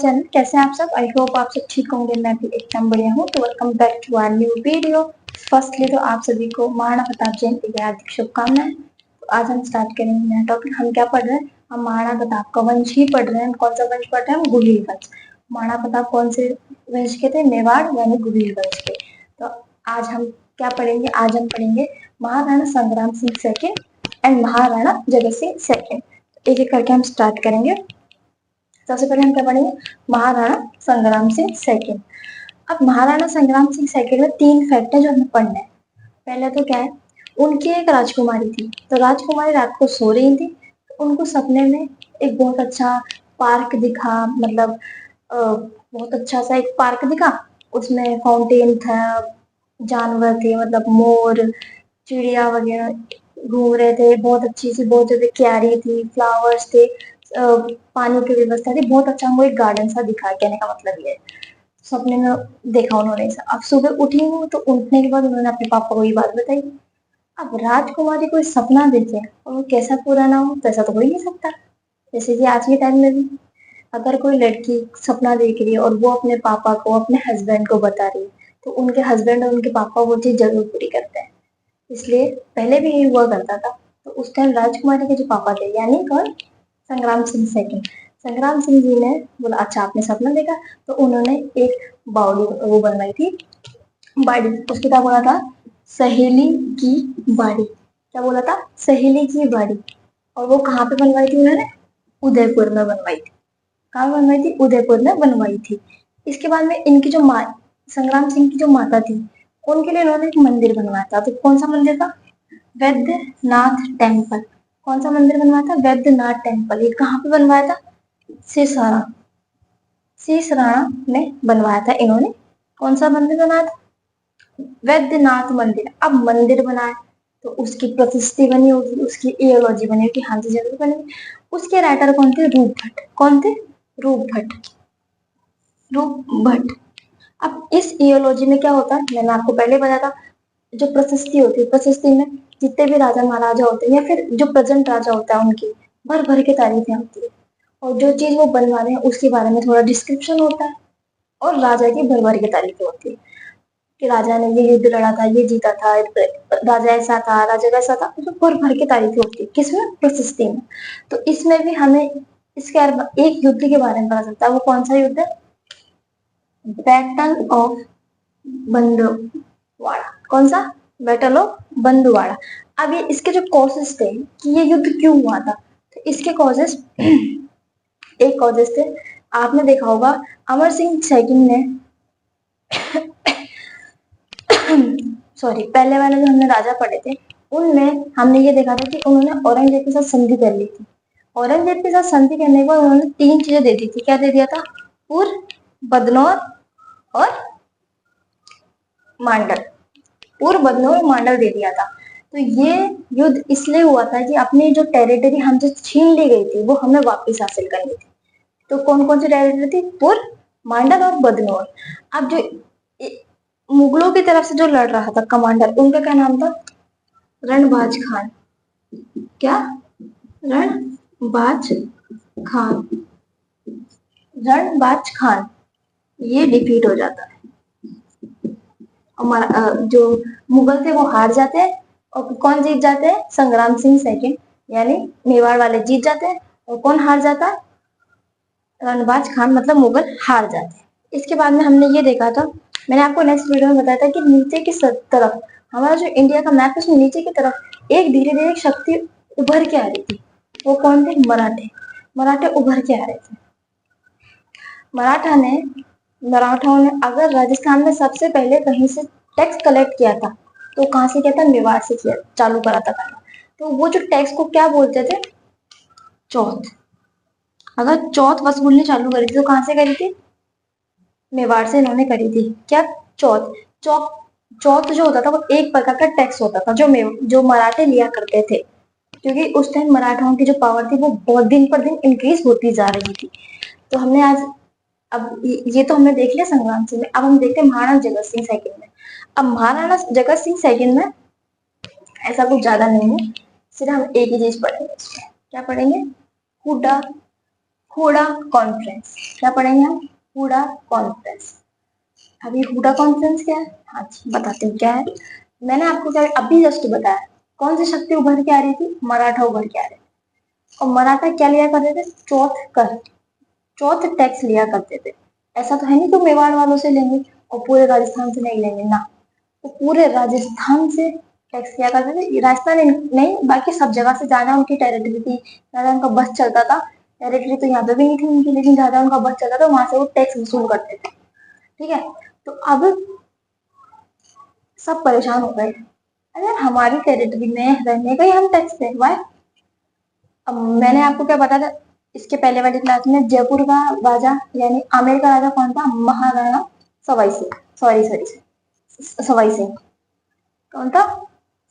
Channel. कैसे हैं आप सब? आई होप आप सब ठीक होंगे। मैं भी एकदम बढ़िया हूँ। तो welcome back to our new video. Firstly तो आप सभी को महाराणा प्रताप जयंती की हार्दिक शुभकामनाएं। तो आज हम स्टार्ट करेंगे नया टॉपिक। हम क्या पढ़ रहे हैं? हम महाराणा प्रताप का वंश ही पढ़ रहे हैं। कौन सा वंश पढ़ रहे हैं? हम गुहिल वंश। महाराणा प्रताप कौन से वंश के थे? मेवाड़ यानी गुहिल वंश के। तो आज हम क्या पढ़ेंगे? आज हम पढ़ेंगे महाराणा संग्राम Singh second and Maharana Jagat Singh second. एक एक करके हम स्टार्ट करेंगे। सबसे पहले हम क्या पढ़ेंगे? महाराणा संग्राम सिंह सेकेंड। अब महाराणा संग्राम सिंह सेकेंड में 3 फैक्ट है जो हमें पढ़ना है। पहले तो क्या है, उनकी एक राजकुमारी थी। तो राजकुमारी रात को सो रही थी, तो उनको सपने में एक बहुत अच्छा पार्क दिखा। मतलब बहुत अच्छा सा एक पार्क दिखा। उसमें फाउंटेन था, जानवर थे, मतलब मोर, चिड़िया वगैरह घूम रहे थे। बहुत अच्छी सी, बहुत ज्यादा क्यारी थी, फ्लावर्स थे, पानी की व्यवस्था थी। बहुत अच्छा हमको एक गार्डन सा दिखा। कहने का मतलब ये है, सपने में देखा उन्होंने ऐसा। अब सुबह उठी हूँ तो उठने के बाद उन्होंने अपने पापा को ये बात बताई। अब राजकुमारी कोई सपना देखे और वो कैसा पूरा ना हो, तो ऐसा तो हो ही नहीं सकता। जैसे कि आज के टाइम में भी अगर कोई लड़की सपना देख रही है और वो अपने पापा को, अपने हस्बैंड को बता रही है, तो उनके हस्बैंड और उनके पापा वो चीज जरूर पूरी करते हैं। इसलिए पहले भी यही हुआ करता था। तो उस टाइम राजकुमारी के जो पापा थे, यानी कौन? संग्राम सिंह सेकंड। संग्राम सिंह जी ने बोला अच्छा आपने सपना देखा। तो उन्होंने एक बावड़ी वो बनवाई थी, बाड़ी। उसको क्या बोला था? सहेली की बाड़ी। क्या बोला था? सहेली की बाड़ी। और वो कहाँ पे बनवाई थी उन्होंने? उदयपुर में बनवाई थी। कहाँ बनवाई थी? उदयपुर में बनवाई थी। इसके बाद में इनकी जो माँ, संग्राम सिंह की जो माता थी, उनके लिए उन्होंने एक मंदिर बनवाया था। तो कौन सा मंदिर था? वैद्यनाथ टेम्पल। कौन सा मंदिर बनवाया था? वैद्यनाथ टेम्पल। ये कहाँ पे बनवाया था? सिसराणा। सिसराणा में बनवाया था इन्होंने। कौन सा मंदिर बनाया था? वैद्यनाथ मंदिर। अब मंदिर बनाए तो उसकी प्रतिष्ठा बनी होगी, उसकी इयोलॉजी बनी होगी। हाँ जी जरूर बनेगी। उसके राइटर कौन थे? रूप भट्ट। कौन थे? रूप भट्ट। रूप भट्ट। अब इस इयोलॉजी में क्या होता है, मैंने आपको पहले बताया था। जो प्रशस्ति होती है, प्रशस्ति में जितने भी राजा महाराजा होते हैं या फिर जो प्रेजेंट राजा होता है, उनकी भर भर के तारीफें होती है। और जो चीज वो बनवा रहे हैं उसके बारे में थोड़ा डिस्क्रिप्शन होता है। और राजा की भर भर के तारीफें होती है कि राजा ने ये युद्ध लड़ा था, ये जीता था, राजा ऐसा था, राजा वैसा था। तो भर भर के तारीफें होती है। किसमें? प्रशस्ति में। तो इसमें भी हमें इसके एक युद्ध के बारे में पता चलता है। वो कौन सा युद्ध है? Battle of Bandwada. कौन सा? Battle of Bandwada. अब ये इसके जो कॉजेस थे कि ये युद्ध क्यों हुआ था, तो इसके कॉजेस एक कॉजेस थे। आपने देखा होगा अमर सिंह सेकंड ने सॉरी, पहले वाले जो हमने राजा पढ़े थे उनमें हमने ये देखा था कि उन्होंने औरंगजेब के साथ संधि कर ली थी। औरंगजेब के साथ संधि करने के बाद उन्होंने 3 चीजें दे दी थी। क्या दे दिया था? पुर, बदनौर और मांडल। पूर्व बदनौर और मांडल दे दिया था। तो ये युद्ध इसलिए हुआ था कि अपनी जो टेरिटरी हमसे छीन ली गई थी वो हमें वापस हासिल करनी थी। तो कौन कौन सी टेरिटरी थी? पूर्व, मांडल और बदनौर। अब जो मुगलों की तरफ से जो लड़ रहा था कमांडर, उनका क्या नाम था? रणबाज खान। क्या? रणबाज खान। रणबाज खान ये डिफीट हो जाता है। जो मुगल थे वो हार जाते हैं। और कौन जीत जाते हैं? संग्राम सिंह सेकंड यानी मेवाड़ वाले जीत जाते हैं। और कौन हार जाता है? रणबाज खान, मतलब मुगल हार जाते हैं। इसके बाद में हमने ये देखा था, मैंने आपको नेक्स्ट वीडियो में बताया था कि नीचे की तरफ हमारा जो इंडिया का मैप है उसमें नीचे की तरफ एक धीरे धीरे एक शक्ति उभर के आ रही थी। वो कौन थे? मराठे। मराठे उभर के आ रहे थे। मराठाओं ने अगर राजस्थान में सबसे पहले कहीं से टैक्स कलेक्ट किया था तो कहाँ से किया था? मेवाड़ से किया, चालू करा था पहले। तो वो जो टैक्स को क्या बोलते थे? चौथ। अगर चौथ वसूलनी चालू करी थी तो कहाँ से करी थी? मेवाड़ से इन्होंने करी थी। क्या? चौथ। चौथ चौथ जो होता था वो एक प्रकार का टैक्स होता था जो मराठे लिया करते थे। क्योंकि उस टाइम मराठाओं की जो पावर थी वो बहुत दिन पर दिन इंक्रीज होती जा रही थी। तो हमने आज, अब ये तो हमने देख लिया संग्राम सिंह में। अब हम देखते हैं महाराणा जगत सिंह सेकंड में। अब महाराणा जगत सिंह सेकंड में ऐसा कुछ ज्यादा नहीं है, सिर्फ हम एक ही चीज पढ़ेंगे इसमें। क्या पढ़ेंगे? हुडा हुडा कॉन्फ्रेंस। क्या पढ़ेंगे हम? हुडा कॉन्फ्रेंस। अभी हुडा कॉन्फ्रेंस क्या है? हाँ जी बताते हैं क्या है। मैंने आपको क्या अभी जस्ट बताया, कौन सी शक्ति उभर के आ रही थी? मराठा उभर के आ रहे थे। और मराठा क्या लिया करते थे? चौथ टैक्स लिया करते थे। ऐसा तो है नहीं तो मेवाड़ वालों से लेंगे और पूरे राजस्थान से नहीं लेंगे ना, तो पूरे राजस्थान से टैक्स लिया करते थे। राजस्थान नहीं, बाकी सब जगह से ज्यादा उनकी टेरिटरी थी, ज्यादा उनका बस चलता था। टेरिटरी तो यहाँ पे भी नहीं थी उनकी, लेकिन ज्यादा उनका बस चलता था, वहां से वो टैक्स वसूल करते थे। ठीक है, तो अब सब परेशान हो गए, अगर हमारी टेरिटरी में रहने का ही हम टैक्स दें, वाई? अब मैंने आपको क्या बताया था इसके पहले वाली क्लास में, जयपुर का राजा यानी आमेर का राजा कौन था? महाराणा सवाई सिंह। सवाई सिंह कौन था?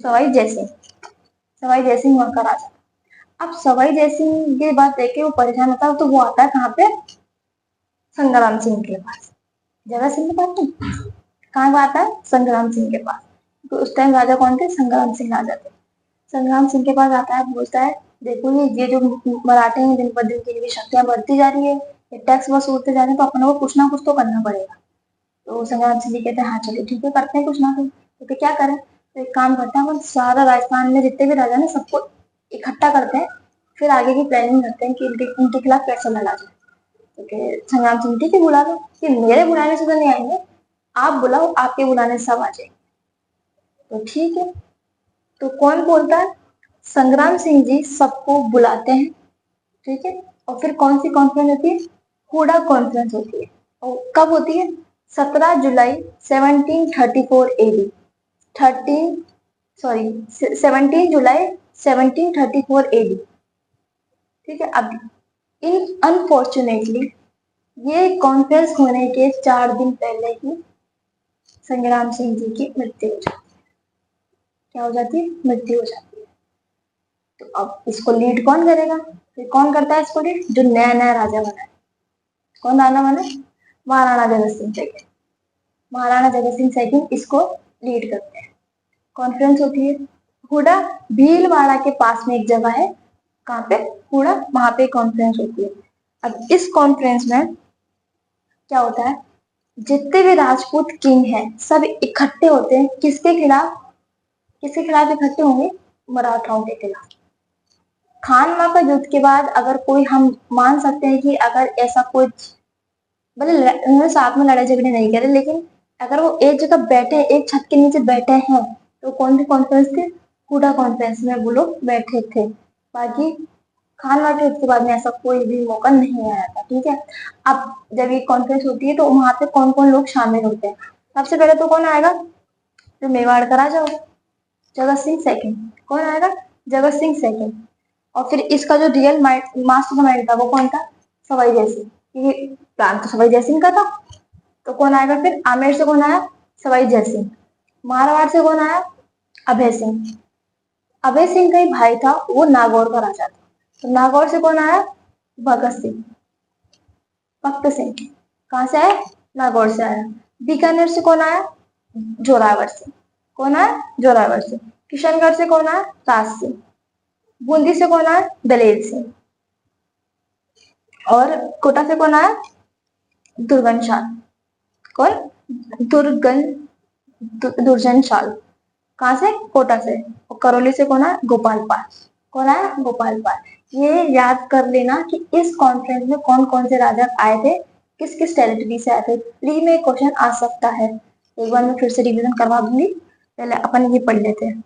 सवाई जयसिंह। सवाई जयसिंह वहां का राजा। अब सवाई जयसिंह की बात देखे वो परेशान होता है, तो वो आता है कहाँ पे? संग्राम सिंह के पास। जगह सिंह के पास नहीं, कहाँ पे आता है? संग्राम सिंह के पास। तो उस टाइम राजा कौन थे? संग्राम सिंह राजा थे। संग्राम सिंह के पास आता है, पूछता है देखो ये जो मराठे हैं दिन पर दिन की इनकी शक्तियां बढ़ती जा रही है, ये टैक्स वसूलते जा रहे हैं, तो अपने को कुछ ना कुछ तो करना पड़ेगा। तो संग्राम सिंह जी कहते हैं हाँ चलिए ठीक है करते हैं कुछ ना कुछ। तो फिर क्या करें? तो एक काम करते हैं, अपन सारा राजस्थान में जितने भी राजा ना सबको इकट्ठा करते हैं, फिर आगे की प्लानिंग करते हैं कि इनके खिलाफ कैसे लड़ा जाए। तो संग्राम सिंह ठीक है बुला लो, कि मेरे बुलाने से तो नहीं आएंगे, आप बुलाओ, आपके बुलाने से सब आ जाएंगे। तो ठीक है, तो कौन बोलता है? संग्राम सिंह जी सबको बुलाते हैं। ठीक है, और फिर कौन सी कॉन्फ्रेंस होती है? हुडा कॉन्फ्रेंस होती है। और कब होती है? 17 जुलाई 1734 एडी। 13 सॉरी 17 जुलाई 1734 एडी। ठीक है, अब इन अनफॉर्चुनेटली ये कॉन्फ्रेंस होने के 4 दिन पहले ही संग्राम सिंह जी की मृत्यु हो जाती है। क्या हो जाती है? मृत्यु हो जाती है। तो अब इसको लीड कौन करेगा? फिर कौन करता है इसको लीड? जो नया नया राजा बना है। कौन राजा बना? महाराणा जगत सिंह सेकंड। महाराणा जगत सिंह सेकंड इसको लीड करते हैं। कॉन्फ्रेंस होती है हुडा, भीलवाड़ा के पास में एक जगह है, कहाँ पे? हुडा, वहां पे कॉन्फ्रेंस होती है। अब इस कॉन्फ्रेंस में क्या होता है? जितने भी राजपूत किंग हैं सब इकट्ठे होते हैं, किसके खिलाफ? किसके खिलाफ इकट्ठे होंगे? मराठाओं के खिलाफ। खानवा का युद्ध के बाद अगर कोई, हम मान सकते हैं कि अगर ऐसा कुछ, मतलब उन्होंने साथ में लड़ाई झगड़े नहीं करे, लेकिन अगर वो एक जगह बैठे, एक छत के नीचे बैठे हैं, तो कौन सी कॉन्फ्रेंस थी? हुडा कॉन्फ्रेंस में वो लोग बैठे थे। बाकी खानवा के युद्ध के बाद में ऐसा कोई भी मौका नहीं आया था। ठीक है, अब जब ये कॉन्फ्रेंस होती है तो वहां पे कौन कौन लोग शामिल होते हैं? सबसे पहले तो कौन आएगा? जो मेवाड़ का राजा होगा, जगत सिंह सेकंड। कौन आएगा? जगत सिंह सेकंड। और फिर इसका जो रियल मास्टर माइंड था वो कौन था? सवाई जयसिंह। ये प्लान तो सवाई जयसिंह का था। तो कौन आएगा फिर? आमेर से कौन आया? सवाई जयसिंह। मारवाड़ से कौन आया? अभय सिंह। अभय सिंह का ही भाई था, वो नागौर का राजा था। तो नागौर से कौन आया? भगत सिंह। भक्त सिंह कहाँ से आया? नागौर से आया। बीकानेर से कौन आया? जोरावर से। कौन आया? जोरावर से। किशनगढ़ से कौन आया? ताज सिंह। बूंदी से कौन आया? दलेर सिंह। और कोटा से कौन आया? दुर्गन शाल। कौन? दुर्गन दुर्जन शाल। कहाँ से? कोटा से। और करौली से कौन आया? गोपाल पाल। कौन आया? गोपाल पाल। ये याद कर लेना कि इस कॉन्फ्रेंस में कौन कौन से राजा आए थे, किस किस टेरिटरी से आए थे। प्री में क्वेश्चन आ सकता है, एक बार मैं फिर से रिवीजन करवा दूंगी, पहले अपन ये पढ़ लेते हैं।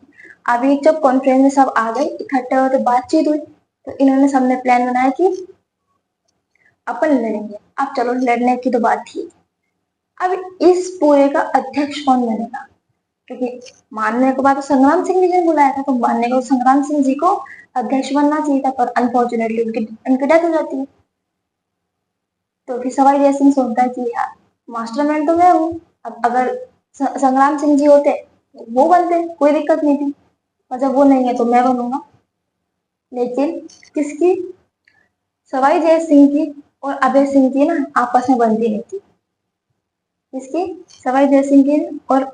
अभी जब कॉन्फ्रेंस में सब आ गए, इकट्ठे हुए, तो बातचीत हुई, तो इन्होंने सबने प्लान बनाया कि अपन लड़ेंगे। अब चलो लड़ने की तो बात थी, अब इस पूरे का अध्यक्ष कौन बनेगा? क्योंकि मानने के बाद तो संग्राम सिंह जी ने बुलाया था, तो मानने को संग्राम सिंह जी को अध्यक्ष बनना चाहिए था, पर अनफॉर्चुनेटली उनकी डेथ हो जाती है। तो फिर सवाई जय सिंह सोचता है कि यार मास्टरमाइंड तो मैं हूँ, अब अगर संग्राम सिंह जी होते वो बनते, कोई दिक्कत नहीं थी, और जब वो नहीं है तो मैं बनूंगा। लेकिन किसकी? सवाई जय सिंह की और अभय सिंह की ना आपस में बनती नहीं थी। किसकी? सवाई जय सिंह की और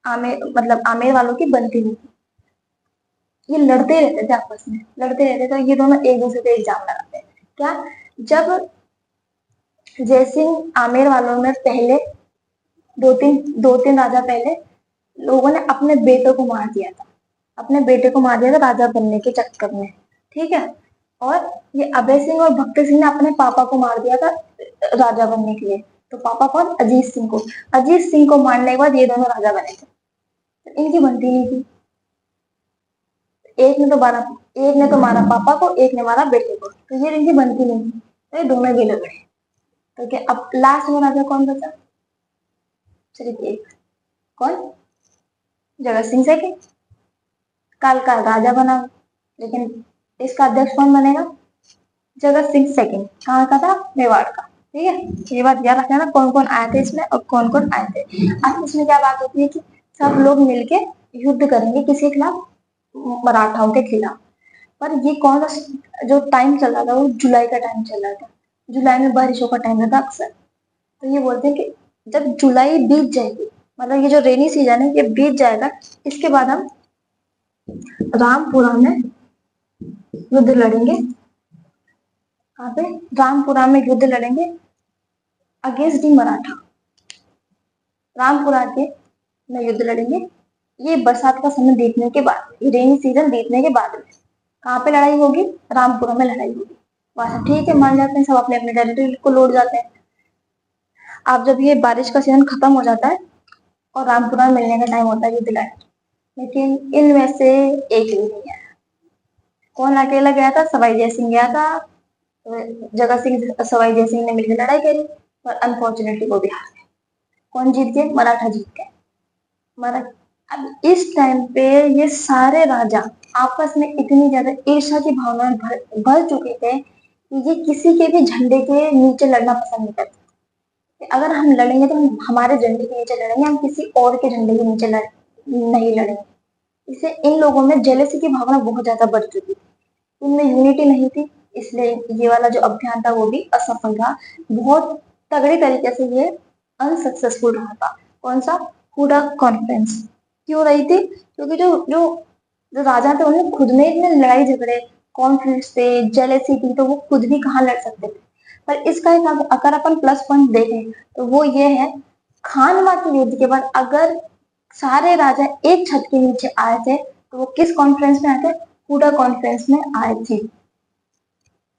आमेर, मतलब आमेर वालों की बनती नहीं थी। ये लड़ते रहते थे, आपस में लड़ते रहते थे, ये दोनों एक दूसरे पे इल्जाम लगाते हैं। क्या? जब जयसिंह आमेर वालों में पहले दो तीन राजा पहले लोगों ने अपने बेटे को मार दिया था, अपने बेटे को मार दिया था राजा बनने के चक्कर में, ठीक है। और ये अभय सिंह और भक्त सिंह ने अपने पापा को मार दिया था राजा बनने के लिए। तो पापा कौन? अजीत सिंह को। अजीत सिंह को मारने के बाद ये दोनों राजा बने थे। तो इनकी बनती नहीं थी। एक ने तो मारा पापा को, एक ने मारा बेटे को, तो ये इनकी बनती नहीं थी, तो ये दोनों भी लग रहे। तो क्या अब लास्ट में राजा कौन बचा? सिर्फ एक। कौन? जगत सिंह सेकंड। काल का राजा बना, लेकिन इसका अध्यक्ष कौन बनेगा? जगत सिंह सेकंड। कहाँ का था? मेवाड़ का। ठीक है, ये बात याद रखना ना, कौन कौन आए थे इसमें और कौन कौन आए थे। अब इसमें क्या बात होती है कि सब लोग मिलके युद्ध करेंगे किसके खिलाफ? मराठाओं के खिलाफ। पर ये कौन सा जो टाइम चल रहा था, वो जुलाई का टाइम चल रहा था। जुलाई में बारिशों का टाइम रहता अक्सर। तो ये बोलते हैं कि जब जुलाई बीत जाएगी, मतलब ये जो रेनी सीजन है ये बीत जाएगा, इसके बाद हम रामपुरा में युद्ध लड़ेंगे। कहाँ पे? रामपुरा में युद्ध लड़ेंगे अगेंस्ट दी मराठा। रामपुरा के में युद्ध लड़ेंगे। ये बरसात का समय बीतने के बाद, ये रेनी सीजन बीतने के बाद में कहाँ पे लड़ाई होगी? रामपुरा में लड़ाई होगी। बस ठीक है, मान जाते हैं, सब अपने अपने टेरिटरी को लौट जाते हैं। अब जब ये बारिश का सीजन खत्म हो जाता है और रामपुरा में मिलने का टाइम होता है युद्ध लड़ने, लेकिन इनमें से एक भी नहीं आया। कौन अकेला गया था? सवाई जय सिंह गया था। जगत सिंह सवाई जय सिंह ने मिलकर लड़ाई करी, पर अनफॉर्चुनेटली वो भी हार गए। कौन जीत गए? मराठा जीत गए। मराठा। अब इस टाइम पे ये सारे राजा आपस में इतनी ज्यादा ईर्ष्या की भावना में भर चुके थे कि ये किसी के भी झंडे के नीचे लड़ना पसंद नहीं करते। अगर हम लड़ेंगे तो हम हमारे झंडे के नीचे लड़ेंगे, हम किसी और के झंडे के नीचे नहीं लड़ेंगे। इससे इन लोगों में जेलसी की भावना बहुत ज्यादा बढ़ चुकी थी, इनमें यूनिटी नहीं थी, इसलिए ये वाला जो अभियान था वो भी असफल रहा। बहुत तगड़ी तरीके से ये अनसक्सेसफुल रहा था। कौन सा? हुडा कॉन्फ्रेंस। क्यों रही थी? क्योंकि जो जो जो राजा थे उन्हें खुद में इतने लड़ाई झगड़े, कॉन्फ्लिक्ट थे, जेलसी थी, तो वो खुद भी कहाँ लड़ सकते थे। पर इसका एक अगर अपन प्लस पॉइंट देखें तो वो ये है, खानवा के युद्ध के बाद अगर सारे राजा एक छत के नीचे आए थे तो वो किस कॉन्फ्रेंस में आए थे? हुडा कॉन्फ्रेंस में आए थे।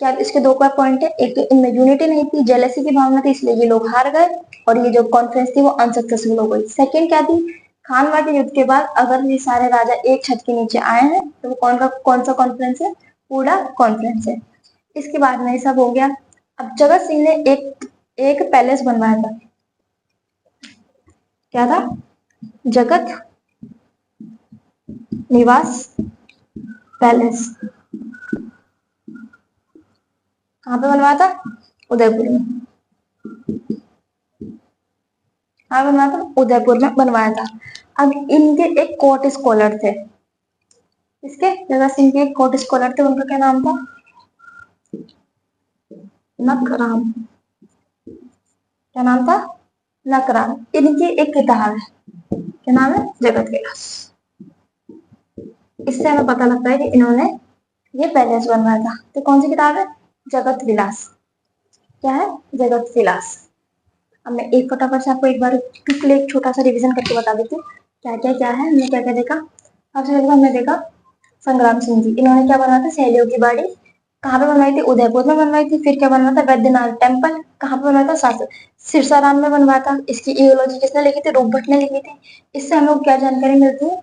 क्या इसके दो का पॉइंट है? एक तो इनमें यूनिटी नहीं थी, जेलसी की भावना थी, इसलिए ये लोग हार गए और ये जो कॉन्फ्रेंस थी वो अनसक्सेसफुल हो गई। सेकंड क्या थी? खानवा के युद्ध के बाद अगर ये सारे राजा एक छत के नीचे आए हैं तो वो कौन सा कॉन्फ्रेंस है? हुडा कॉन्फ्रेंस है। इसके बाद में सब हो गया। अब जगत सिंह ने एक पैलेस बनवाया था। क्या था? जगत निवास पैलेस। कहाँ पे बनवाया था? उदयपुर में। कहाँ बनवाया था? उदयपुर में बनवाया था। अब इनके एक कोर्ट स्कॉलर थे, इसके जगत सिंह के एक कोर्ट स्कॉलर थे, उनका क्या नाम था? नकराम। क्या नाम था? नकराम। इनकी एक किताब है, क्या नाम है? जगत विलास। इससे हमें पता लगता है कि इन्होंने ये पैलेस बनवाया था। तो कौन सी किताब है? जगत विलास। क्या है? जगत विलास। अब मैं एक फटाफट से आपको एक बार क्विकली एक छोटा सा रिवीजन करके बता देती हूँ क्या है, हमने क्या क्या देखा। सबसे पहले हमने देखा संग्राम सिंह जी, इन्होंने क्या बनवाया था? सहेलियों की बाड़ी। कहाँ पे बनवाई थी? उदयपुर में बनवाई थी। फिर क्या बनवाया था? वैद्यनाथ टेम्पल। कहाँ पे बनवाया था? सिरसाराम में बनवाया था। इसकी इडियोलॉजी किसने लिखी थी? रूप भट्ट ने लिखी थी। इससे हम लोग क्या जानकारी मिलती है?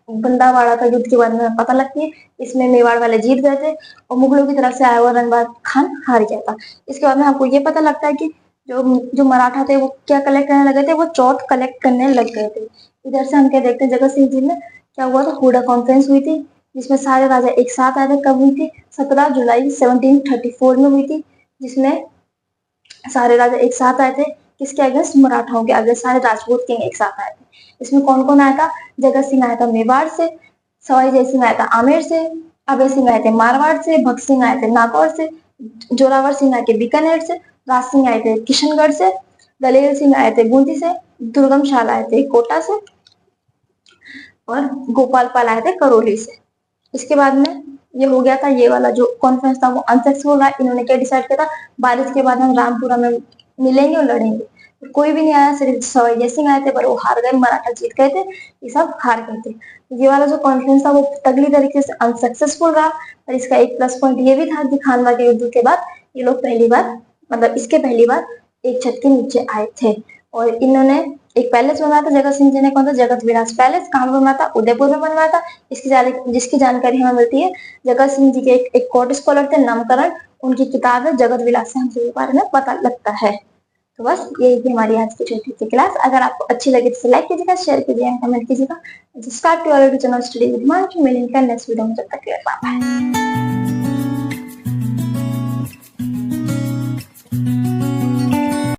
बंदावाड़ा का युद्ध के बारे में पता लगती है। इसमें मेवाड़ वाले जीत गए थे और मुगलों की तरफ से आया हुआ रंगबाज खान हार गया था। इसके बाद में हमको ये पता लगता है कि जो जो मराठा थे वो क्या कलेक्ट करने लगे थे? वो चौथ कलेक्ट करने लग गए थे। इधर से हम क्या देखते हैं? जगत सिंह जी में क्या हुआ था? हुडा कॉन्फ्रेंस हुई थी, जिसमें सारे राजा एक साथ आए थे। कब हुई थी? 17 जुलाई 1734 में हुई थी, जिसमें सारे राजा एक साथ आए थे। किसके अगेंस्ट? मराठाओं के अगेंस्ट। सारे राजपूत किंग एक साथ आए थे। इसमें कौन कौन आया था? जगत सिंह आया था मेवाड़ से, सवाई जय सिंह आया था आमेर से, अभय सिंह आए थे मारवाड़ से, भक्त सिंह आए थे नागौर से, जोरावर सिंह आए थे बीकानेर से, राज सिंह आए थे किशनगढ़ से, दलेर सिंह आए थे बूंदी से, दुर्गमशाला आए थे कोटा से और गोपाल पाल आए थे करौली से। इसके बाद में ये हो गया था, ये वाला जो कॉन्फ्रेंस था वो अनसक्सेसफुल रहा। इन्होंने क्या डिसाइड किया था, बारिश के बाद हम रामपुरा में मिलेंगे और लड़ेंगे। कोई भी नहीं आया, सिर्फ सवाई जय सिंह आए थे, पर वो हार गए, मराठा जीत गए थे, ये सब हार गए थे। ये वाला जो कॉन्फ्रेंस था वो तगड़ी तरीके से अनसक्सेसफुल रहा। और इसका एक प्लस पॉइंट ये भी था कि खानवा के युद्ध के बाद ये लोग पहली बार, मतलब इसके पहली बार एक छत के नीचे आए थे। और इन्होंने एक पैलेस बनवाया था जगत सिंह जी ने, कौन सा, जगत विलास पैलेस। कहाँ बनवाया था, उदयपुर में बनवाया था। जिसकी जानकारी हमें मिलती है जगत सिंह जी के एक कोर्ट स्कॉलर थे नामकरण, उनकी किताब है जगत विलास से हमसे बारे में पता लगता है। तो बस यही थी हमारी आज की छोटी सी क्लास। अगर आपको अच्छी लगी तो लाइक कीजिएगा, शेयर कीजिएगा, कमेंट कीजिएगा। Subscribe to our channel study with Himanshu. मिलेंगे नेक्स्ट वीडियो में, जब तक के लिए बाय बाय।